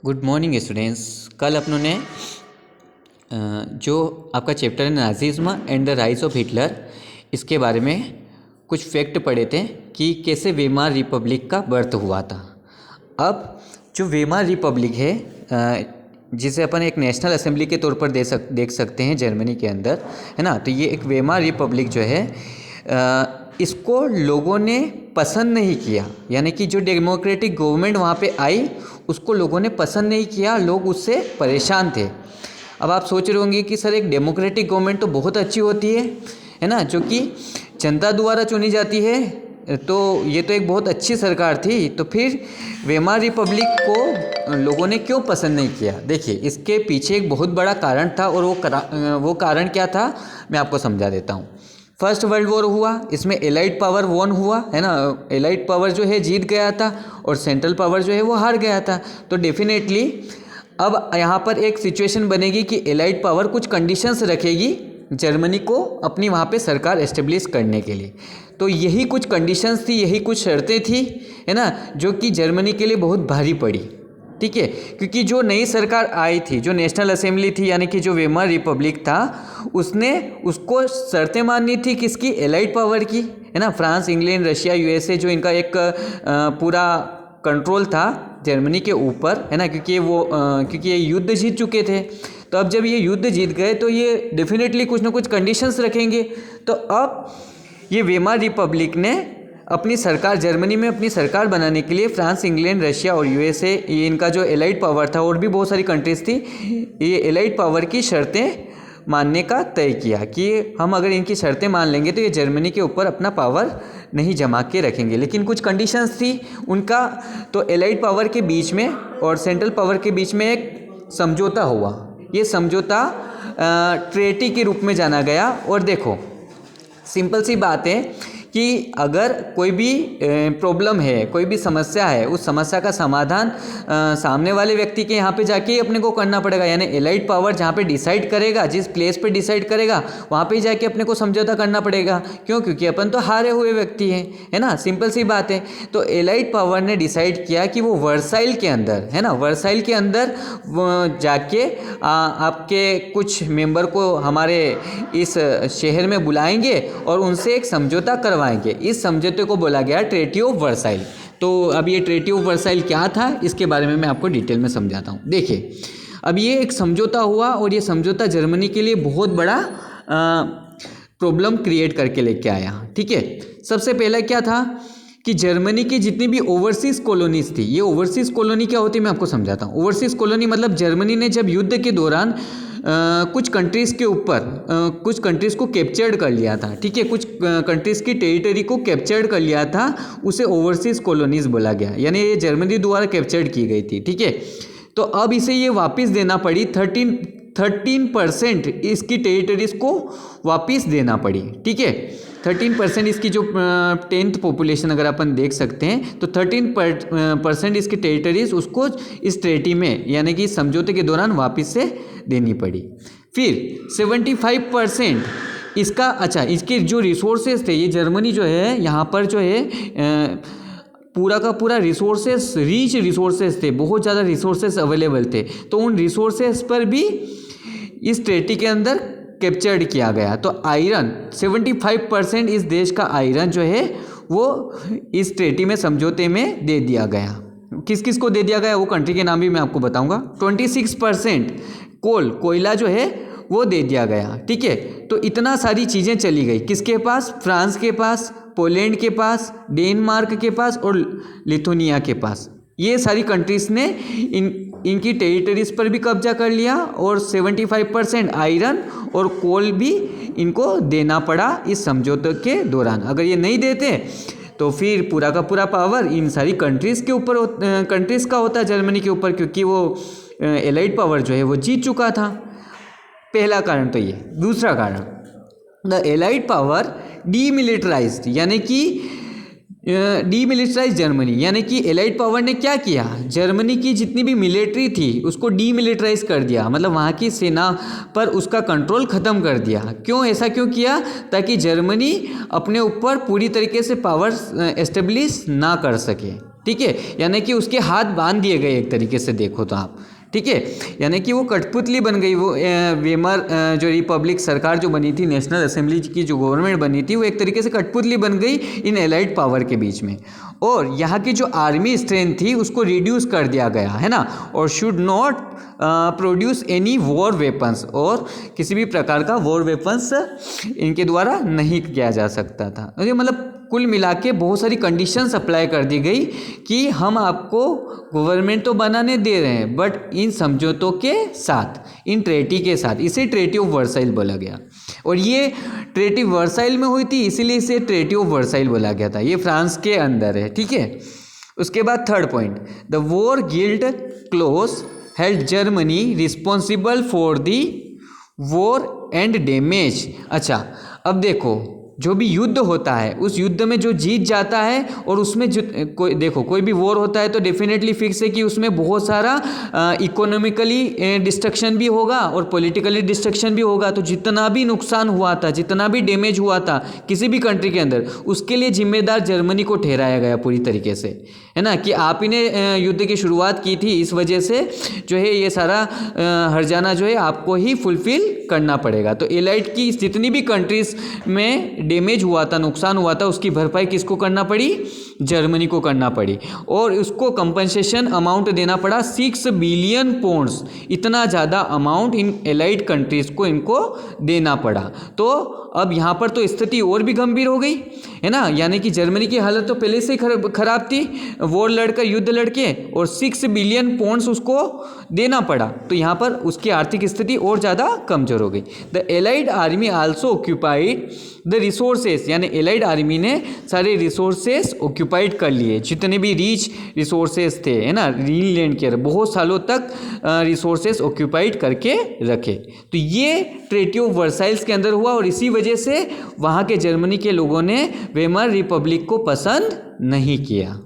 Good morning students. कल अपनों ने जो आपका चैप्टर है Nazism and the rise of Hitler, इसके बारे में कुछ फैक्ट पढ़े थे कि कैसे वेमार रिपब्लिक का बर्थ हुआ था। अब जो वेमार रिपब्लिक है, जिसे अपन एक नेशनल असेंबली के तौर पर देख सकते हैं जर्मनी के अंदर, है ना। तो ये एक वेमार रिपब्लिक जो है, इसको लोगों ने पसंद नहीं किया, यानी कि जो डेमोक्रेटिक गवर्नमेंट वहाँ पे आई उसको लोगों ने पसंद नहीं किया, लोग उससे परेशान थे। अब आप सोच रहे होंगे कि सर एक डेमोक्रेटिक गवर्नमेंट तो बहुत अच्छी होती है ना, जो कि जनता द्वारा चुनी जाती है, तो ये तो एक बहुत अच्छी सरकार थी। तो फिर वेमार रिपब्लिक को लोगों ने क्यों पसंद नहीं किया? देखिए, इसके पीछे एक बहुत बड़ा कारण था, और वो कारण क्या था मैं आपको समझा देता हूँ। फर्स्ट वर्ल्ड वॉर हुआ, इसमें एलाइड पावर वॉन हुआ, है ना। एलाइड पावर जो है जीत गया था और सेंट्रल पावर जो है वो हार गया था। तो डेफिनेटली अब यहाँ पर एक सिचुएशन बनेगी कि एलाइड पावर कुछ कंडीशंस रखेगी जर्मनी को अपनी वहाँ पे सरकार एस्टेब्लिश करने के लिए। तो यही कुछ कंडीशंस थी, यही कुछ शर्तें थी, है ना, जो कि जर्मनी के लिए बहुत भारी पड़ी। ठीक है, क्योंकि जो नई सरकार आई थी, जो नेशनल असेंबली थी, यानी कि जो वेमार रिपब्लिक था, उसको शर्तें माननी थी किसकी? एलाइड पावर की, है ना। फ्रांस, इंग्लैंड, रशिया, यूएसए, जो इनका एक पूरा कंट्रोल था जर्मनी के ऊपर, है ना, क्योंकि ये युद्ध जीत चुके थे। तो अब जब ये युद्ध जीत गए तो ये डेफिनेटली कुछ ना कुछ कंडीशंस रखेंगे। तो अब ये वेमार रिपब्लिक ने अपनी सरकार, जर्मनी में अपनी सरकार बनाने के लिए फ्रांस, इंग्लैंड, रशिया और यूएसए, ये इनका जो एलाइड पावर था, और भी बहुत सारी कंट्रीज थी, ये एलाइड पावर की शर्तें मानने का तय किया कि हम अगर इनकी शर्तें मान लेंगे तो ये जर्मनी के ऊपर अपना पावर नहीं जमा के रखेंगे। लेकिन कुछ कंडीशंस थी उनका। तो एलाइड पावर के बीच में और सेंट्रल पावर के बीच में एक समझौता हुआ। ये समझौता ट्रेटी के रूप में जाना गया। और देखो, सिंपल सी बात है कि अगर कोई भी प्रॉब्लम है, कोई भी समस्या है, उस समस्या का समाधान सामने वाले व्यक्ति के यहाँ पे जाके ही अपने को करना पड़ेगा। यानी एलाइड पावर जहाँ पे डिसाइड करेगा, जिस प्लेस पे डिसाइड करेगा, वहाँ पे ही जाके अपने को समझौता करना पड़ेगा। क्यों? क्योंकि अपन तो हारे हुए व्यक्ति हैं, है ना। सिंपल सी बात है। तो एलाइड पावर ने डिसाइड किया कि वो वर्साइल के अंदर, है ना, वर्साइल के अंदर जाके आपके कुछ मेंबर को हमारे इस शहर में बुलाएंगे और उनसे एक समझौता करवाएंगे। इस समझौते को बोला गया ट्रेटी ऑफ वर्साइल। तो अब ये ट्रेटी ऑफ वर्साइल क्या था, इसके बारे में मैं आपको डिटेल में समझाता हूँ। देखिए, अब ये एक समझौता हुआ, और ये समझौता जर्मनी के लिए बहुत बड़ा प्रॉब्लम क्रिएट करके लेके आया। ठीक है, सबसे पहला क्या था कि जर्मनी की जितनी भी ओवरसीज कॉलोनीज थी, ये ओवरसीज कॉलोनी क्या होती है मैं आपको समझाता हूँ। ओवरसीज कॉलोनी मतलब जर्मनी ने जब युद्ध के दौरान कुछ कंट्रीज़ के ऊपर कुछ कंट्रीज़ को कैप्चर्ड कर लिया था। ठीक है, कुछ कंट्रीज़ की टेरिटरी को कैप्चर्ड कर लिया था, उसे ओवरसीज कॉलोनीज बोला गया। यानी ये जर्मनी द्वारा कैप्चर्ड की गई थी। ठीक है, तो अब इसे ये वापस देना पड़ी, 13% इसकी टेरिटरीज को वापस देना पड़ी। ठीक है, 13% इसकी जो 10th पॉपुलेशन अगर अपन देख सकते हैं, तो 13% इसकी टेरिटरीज उसको इस ट्रेटी में, यानी कि समझौते के दौरान वापस से देनी पड़ी। फिर 75% इसका, अच्छा, इसके जो रिसोर्सेज थे, ये जर्मनी जो है यहाँ पर जो है पूरा का पूरा रिसोर्सेज, रिच रिसोर्सेज थे, बहुत ज़्यादा रिसोर्सेज अवेलेबल थे। तो उन रिसोर्सेज पर भी इस ट्रेटी के अंदर कैप्चर्ड किया गया। तो आयरन, 75% इस देश का आयरन जो है वो इस ट्रेटी में, समझौते में दे दिया गया। किस किस को दे दिया गया वो कंट्री के नाम भी मैं आपको बताऊंगा। 26% कोयला जो है वो दे दिया गया। ठीक है, तो इतना सारी चीज़ें चली गई किसके पास? फ्रांस के पास, पोलैंड के पास, डेनमार्क के पास और लिथुनिया के पास। ये सारी कंट्रीज़ ने इनकी टेरिटरीज पर भी कब्जा कर लिया, और 75% आयरन और कोल भी इनको देना पड़ा इस समझौते के दौरान। अगर ये नहीं देते तो फिर पूरा का पूरा पावर इन सारी कंट्रीज़ के ऊपर, कंट्रीज़ का होता, जर्मनी के ऊपर, क्योंकि वो एलाइड पावर जो है वो जीत चुका था। पहला कारण तो ये। दूसरा कारण, द एलाइड पावर डीमिलिटराइज्ड, यानी कि डीमिलिटराइज जर्मनी, यानी कि एलाइड पावर ने क्या किया, जर्मनी की जितनी भी मिलिट्री थी उसको डीमिलिटराइज कर दिया, मतलब वहाँ की सेना पर उसका कंट्रोल ख़त्म कर दिया। क्यों? ऐसा क्यों किया? ताकि जर्मनी अपने ऊपर पूरी तरीके से पावर एस्टेब्लिश ना कर सके। ठीक है, यानी कि उसके हाथ बांध दिए गए एक तरीके से देखो तो आप, ठीक है, यानी कि वो कठपुतली बन गई। वो वेमर जो रिपब्लिक सरकार जो बनी थी, नेशनल असेंबली की जो गवर्नमेंट बनी थी, वो एक तरीके से कठपुतली बन गई इन एलाइड पावर के बीच में। और यहाँ की जो आर्मी स्ट्रेंथ थी उसको रिड्यूस कर दिया गया है ना, और should not produce any war weapons, और किसी भी प्रकार का वॉर वेपन्स इनके द्वारा नहीं किया जा सकता था। मतलब कुल मिला के बहुत सारी कंडीशंस अप्लाई कर दी गई कि हम आपको गवर्नमेंट तो बनाने दे रहे हैं बट इन समझौतों के साथ, इन ट्रेटी के साथ। इसे ट्रेटी ऑफ वर्साइल बोला गया, और ये ट्रेटी वर्साइल में हुई थी, इसीलिए इसे ट्रेटी ऑफ वर्साइल बोला गया था। ये फ्रांस के अंदर है, ठीक है। उसके बाद third point, the war guild close held Germany responsible for the war and damage. अच्छा, अब देखो जो भी युद्ध होता है, उस युद्ध में जो जीत जाता है, और उसमें जो कोई भी वॉर होता है तो डेफिनेटली फिक्स है कि उसमें बहुत सारा इकोनॉमिकली डिस्ट्रक्शन भी होगा और पॉलिटिकली डिस्ट्रक्शन भी होगा। तो जितना भी नुकसान हुआ था, जितना भी डैमेज हुआ था किसी भी कंट्री के अंदर, उसके लिए जिम्मेदार जर्मनी को ठहराया गया पूरी तरीके से, है ना, कि आप ही ने युद्ध की शुरुआत की थी, इस वजह से जो है ये सारा हर्जाना जो है आपको ही फुलफिल करना पड़ेगा। तो एलाइड की जितनी भी कंट्रीज में डैमेज हुआ था, नुकसान हुआ था, उसकी भरपाई किसको करना पड़ी? जर्मनी को करना पड़ी, और उसको कंपनसेशन अमाउंट देना पड़ा 6 बिलियन पाउंड्स। इतना ज़्यादा अमाउंट इन एलाइड कंट्रीज को इनको देना पड़ा। तो अब यहाँ पर तो स्थिति और भी गंभीर हो गई, है ना, यानी कि जर्मनी की हालत तो पहले से ही खराब थी, वॉर लड़कर, युद्ध लड़के, और 6 बिलियन पाउंड्स उसको देना पड़ा। तो यहाँ पर उसकी आर्थिक स्थिति और ज़्यादा कमज़ोर हो गई। The allied army also occupied the resources, यानी एलाइड आर्मी ने सारे रिसोर्सेस ऑक्यूपाइड कर लिए, जितने भी रिच रिसोर्सेस थे, है ना, ग्रीनलैंड के बहुत सालों तक रिसोर्सेस ऑक्यूपाइड करके रखे। तो ये ट्रेटी ऑफ वर्साइल्स के अंदर हुआ, और इसी वजह से वहाँ के जर्मनी के लोगों ने वेमर रिपब्लिक को पसंद नहीं किया।